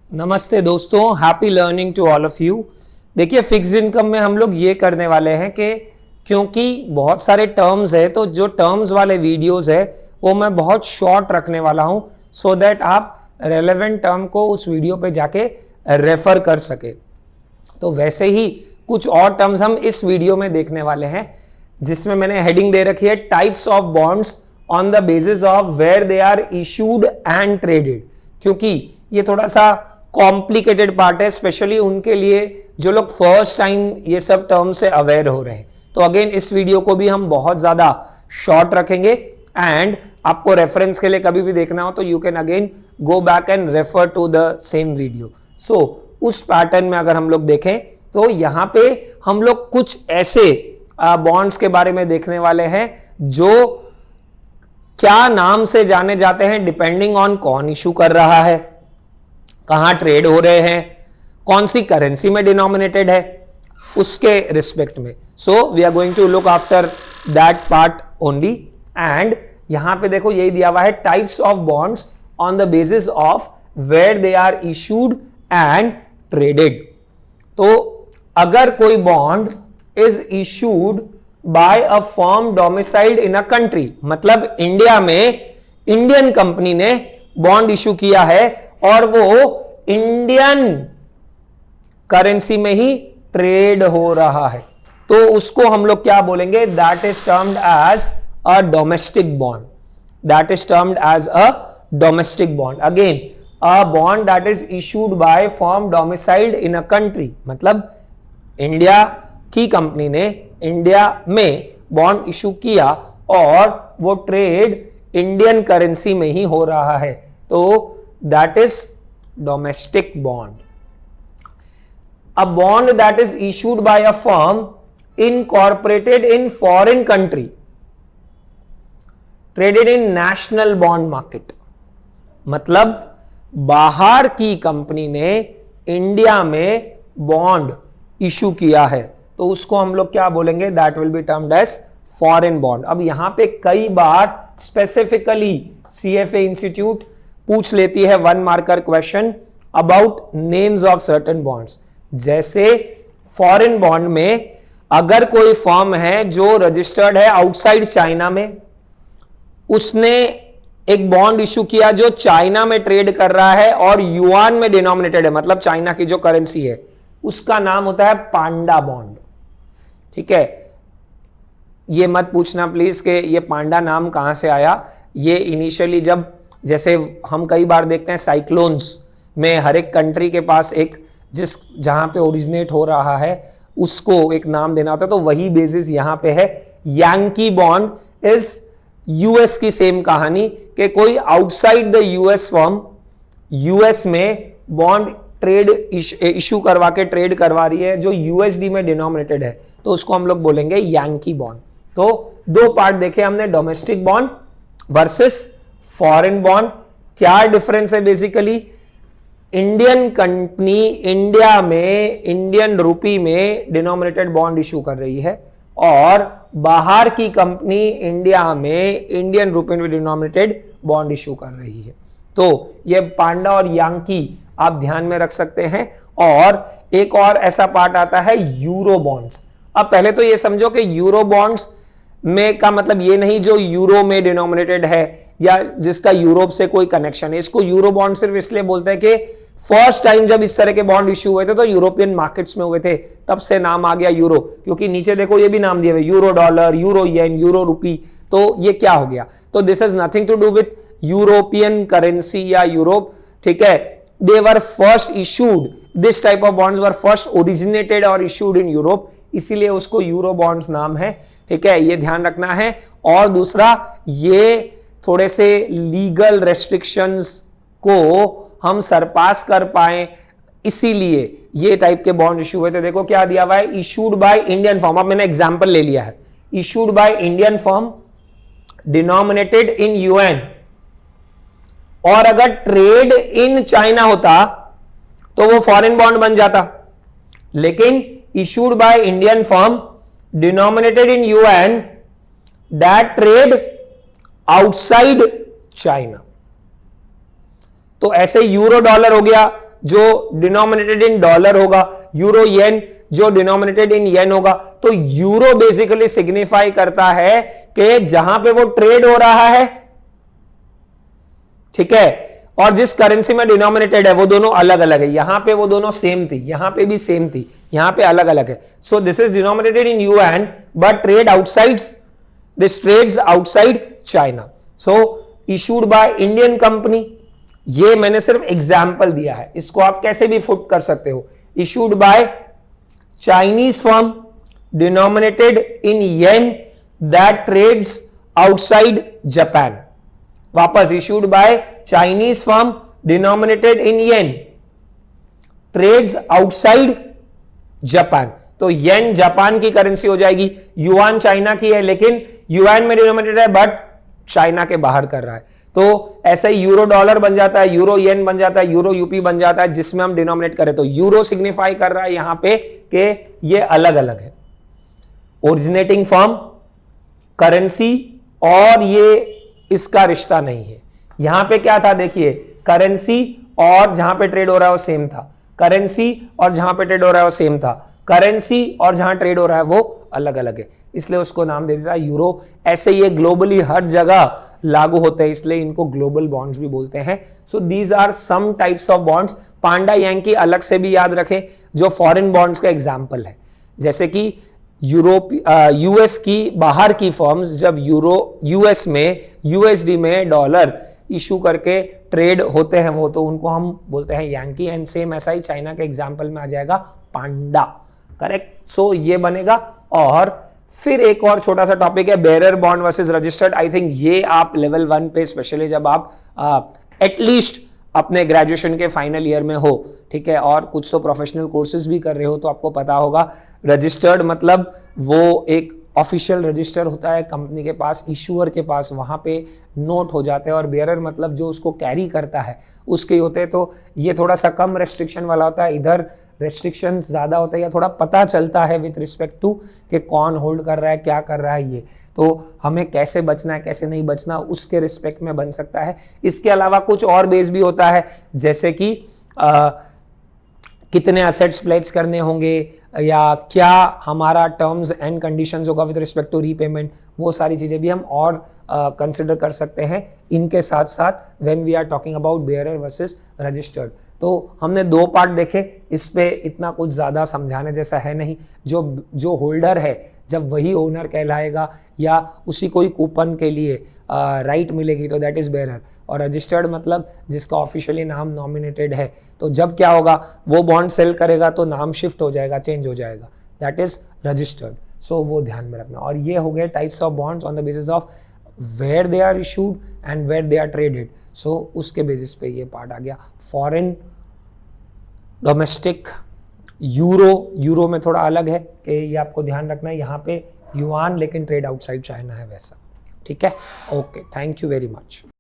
नमस्ते दोस्तों, happy learning to all of you. देखिए, फिक्स्ड इनकम में हम लोग ये करने वाले हैं कि क्योंकि बहुत सारे टर्म्स है तो जो टर्म्स वाले वीडियोस है वो मैं बहुत शॉर्ट रखने वाला हूं, सो दैट आप रेलेवेंट टर्म को उस वीडियो पे जाके रेफर कर सके। तो वैसे ही कुछ और टर्म्स हम इस वीडियो में देखने वाले हैं, जिसमें मैंने हेडिंग दे रखी है types of bonds on the basis of where they are issued and traded. क्योंकि ये थोड़ा सा कॉम्प्लिकेटेड पार्ट है, स्पेशली उनके लिए जो लोग फर्स्ट टाइम ये सब टर्म से अवेयर हो रहे हैं। तो अगेन इस वीडियो को भी हम बहुत ज्यादा शॉर्ट रखेंगे एंड आपको रेफरेंस के लिए कभी भी देखना हो तो you can again go back and refer to the same video. So उस पैटर्न में अगर हम लोग देखें तो यहां पे हम लोग कुछ ऐसे बॉन्ड्स के बारे में देखने वाले हैं जो क्या नाम से जाने जाते हैं डिपेंडिंग ऑन कौन इशू कर रहा है, कहां ट्रेड हो रहे हैं, कौन सी करेंसी में डिनोमिनेटेड है, उसके रिस्पेक्ट में। So we are going to look after that part only. And यहां पे देखो यही दिया हुआ है types of bonds on the basis of where they are issued and traded. तो अगर कोई bond is issued by a firm domiciled in a country, मतलब इंडिया में इंडियन कंपनी ने बॉन्ड इशू किया है और वो इंडियन करेंसी में ही ट्रेड हो रहा है, तो उसको हम लोग क्या बोलेंगे? That is termed as a domestic bond. That is termed as a domestic bond. Again, a bond that is issued by firm domiciled in a country, मतलब इंडिया की कंपनी ने इंडिया में बॉन्ड इशू किया और वो trade Indian currency में ही हो रहा है, तो that is domestic bond. A bond that is issued by a firm incorporated in foreign country, traded in national bond market, मतलब बाहर की कंपनी ने इंडिया में बॉन्ड इशू किया है तो उसको हम लोग क्या बोलेंगे? That will be termed as foreign bond. अब यहां पे कई बार स्पेसिफिकली सीएफए इंस्टीट्यूट पूछ लेती है 1 marker question about names of certain bonds. जैसे फॉरेन बॉन्ड में अगर कोई फर्म है जो रजिस्टर्ड है आउटसाइड चाइना में, उसने एक बॉन्ड इशू किया जो चाइना में ट्रेड कर रहा है और युआन में डिनोमिनेटेड है, मतलब चाइना की जो करेंसी है, उसका नाम होता है पांडा बॉन्ड। ठीक है, ये मत पूछना प्लीज कि ये पांडा नाम कहां से आया। ये इनिशियली जब जैसे हम कई बार देखते हैं साइक्लोन्स में हर एक कंट्री के पास एक जहां पे ओरिजिनेट हो रहा है उसको एक नाम देना होता है, तो वही बेसिस यहां पे है। यांकी बॉन्ड इज यूएस की सेम कहानी कि कोई outside the US firm US में बॉन्ड ट्रेड इशू करवा के ट्रेड करवा रही है जो यूएसडी में डिनोमिनेटेड है, तो उसको हम लोग बोलेंगे यांकी बॉन्ड। तो दो पार्ट देखे हमने, domestic bond versus foreign bond. क्या डिफरेंस है? बेसिकली इंडियन कंपनी इंडिया में इंडियन रुपी में डिनोमिनेटेड बॉन्ड इशू कर रही है और बाहर की कंपनी इंडिया में इंडियन रुपी में डिनोमिनेटेड बॉन्ड इशू कर रही है। तो ये पांडा और यांकी आप ध्यान में रख सकते हैं। और एक और ऐसा पार्ट आता है यूरो बॉन्ड्स। अब पहले तो ये समझो कि यूरो बॉन्ड्स में का मतलब ये नहीं जो यूरो में डिनोमिनेटेड है या जिसका यूरोप से कोई कनेक्शन है। इसको यूरो बॉन्ड सिर्फ इसलिए बोलते हैं कि फर्स्ट टाइम जब इस तरह के बॉन्ड इश्यू हुए थे तो यूरोपियन मार्केट्स में हुए थे, तब से नाम आ गया यूरो। क्योंकि नीचे देखो ये भी नाम दिए हुए, euro dollar, euro yen, euro rupee, तो ये क्या हो गया? तो this is nothing to do with European currency या यूरोप। ठीक है, they were first issued, this type of bonds were first originated और इशूड इन यूरोप, इसीलिए उसको यूरो बॉन्ड्स नाम है। ठीक है, ये ध्यान रखना है। और दूसरा, ये थोड़े से लीगल रेस्ट्रिक्शंस को हम सरपास कर पाए, इसीलिए ये टाइप के बॉन्ड इशू हुए थे। देखो क्या दिया हुआ है, इशूड बाय इंडियन फर्म। अब मैंने एग्जांपल ले लिया है, issued by Indian firm, denominated in UN. और अगर ट्रेड इन चाइना होता तो वो फॉरेन बॉन्ड बन जाता, लेकिन issued by Indian firm denominated in yuan that trade outside China. तो ऐसे यूरो डॉलर हो गया जो डिनोमिनेटेड इन डॉलर होगा, यूरो येन जो डिनोमिनेटेड इन येन होगा। तो यूरो बेसिकली सिग्निफाई करता है कि जहां पे वो ट्रेड हो रहा है, ठीक है, और जिस करेंसी में डिनोमिनेटेड है वो दोनों अलग अलग है। यहां पे वो दोनों सेम थी, यहां पे भी सेम थी, यहां पे अलग अलग है। So this is denominated in yuan but trade outside, this trades outside China. So issued by Indian company, ये मैंने सिर्फ एग्जाम्पल दिया है, इसको आप कैसे भी फुट कर सकते हो। Issued by Chinese firm denominated in yen that trades outside Japan. वापस, issued by Chinese firm denominated in yen trades outside Japan. तो येन जापान की करेंसी हो जाएगी, युआन चाइना की है लेकिन युआन में डिनोमिनेटेड है बट चाइना के बाहर कर रहा है। तो ऐसे ही यूरो डॉलर बन जाता है, यूरो येन बन जाता है, यूरो यूपी बन जाता है, जिसमें हम डिनोमिनेट करें तो यूरो सिग्निफाई कर रहा है यहां पे कि ये अलग अलग है। ओरिजिनेटिंग फर्म, करेंसी और ये इसका रिश्ता नहीं है। यहां पे क्या था देखिए, करेंसी और जहां पे ट्रेड हो रहा है वो सेम था, करेंसी और जहां पे ट्रेड हो रहा है वो सेम था, करेंसी और जहां ट्रेड हो रहा है वो अलग अलग है, इसलिए उसको नाम दे दिया यूरो। ऐसे ये ग्लोबली हर जगह लागू होते हैं, इसलिए इनको ग्लोबल बॉन्ड्स भी बोलते हैं। So these are some types of bonds. Panda Yankee अलग से भी याद रखें, जो फॉरेन बॉन्ड्स का एग्जाम्पल है। जैसे कि यूरोप यूएस की बाहर की फर्म्स जब यूएस में यूएसडी में डॉलर इशू करके ट्रेड होते हैं वो, तो उनको हम बोलते हैं यांकी। एंड सेम ऐसा ही चाइना के एग्जाम्पल में आ जाएगा पांडा, करेक्ट। सो ये बनेगा। और फिर एक और छोटा सा टॉपिक है bearer bond versus registered. I think ये आप लेवल 1 पे स्पेशली जब आप एटलीस्ट अपने ग्रेजुएशन के फाइनल ईयर में हो, ठीक है, और कुछ तो प्रोफेशनल कोर्सेज भी कर रहे हो तो आपको पता होगा। रजिस्टर्ड मतलब वो एक ऑफिशियल रजिस्टर होता है कंपनी के पास, इशूअर के पास, वहाँ पे नोट हो जाते हैं। और बेयरर मतलब जो उसको कैरी करता है उसके होते हैं। तो ये थोड़ा सा कम रेस्ट्रिक्शन वाला होता है, इधर रेस्ट्रिक्शंस ज़्यादा होता है, या थोड़ा पता चलता है विथ रिस्पेक्ट टू कि कौन होल्ड कर रहा है, क्या कर रहा है। ये तो हमें कैसे बचना है कैसे नहीं बचना उसके रिस्पेक्ट में बन सकता है। इसके अलावा कुछ और बेस भी होता है, जैसे कि कितने असेट्स प्लेज करने होंगे या क्या हमारा टर्म्स एंड कंडीशंस होगा विद रिस्पेक्ट टू रीपेमेंट, वो सारी चीज़ें भी हम और कंसिडर कर सकते हैं इनके साथ साथ when we are talking about bearer versus registered. तो हमने 2 पार्ट देखे, इस पे इतना कुछ ज़्यादा समझाने जैसा है नहीं। जो होल्डर है जब वही ओनर कहलाएगा या उसी कोई कूपन के लिए राइट मिलेगी तो दैट इज़ बेयरर। और रजिस्टर्ड मतलब जिसका ऑफिशियली नाम नॉमिनेटेड है, तो जब क्या होगा वो बॉन्ड सेल करेगा तो नाम शिफ्ट हो जाएगा, चेंज हो जाएगा, दैट इज रजिस्टर्ड। सो वो ध्यान में रखना। और ये हो गए types of bonds on the basis of where they are issued and where they are traded. So उसके बेसिस पे ये पार्ट आ गया। फॉरेन, डोमेस्टिक, यूरो में थोड़ा अलग है कि ये आपको ध्यान रखना है, यहाँ पे युआन लेकिन ट्रेड आउटसाइड चाइना है वैसा, ठीक है। Okay, thank you very much.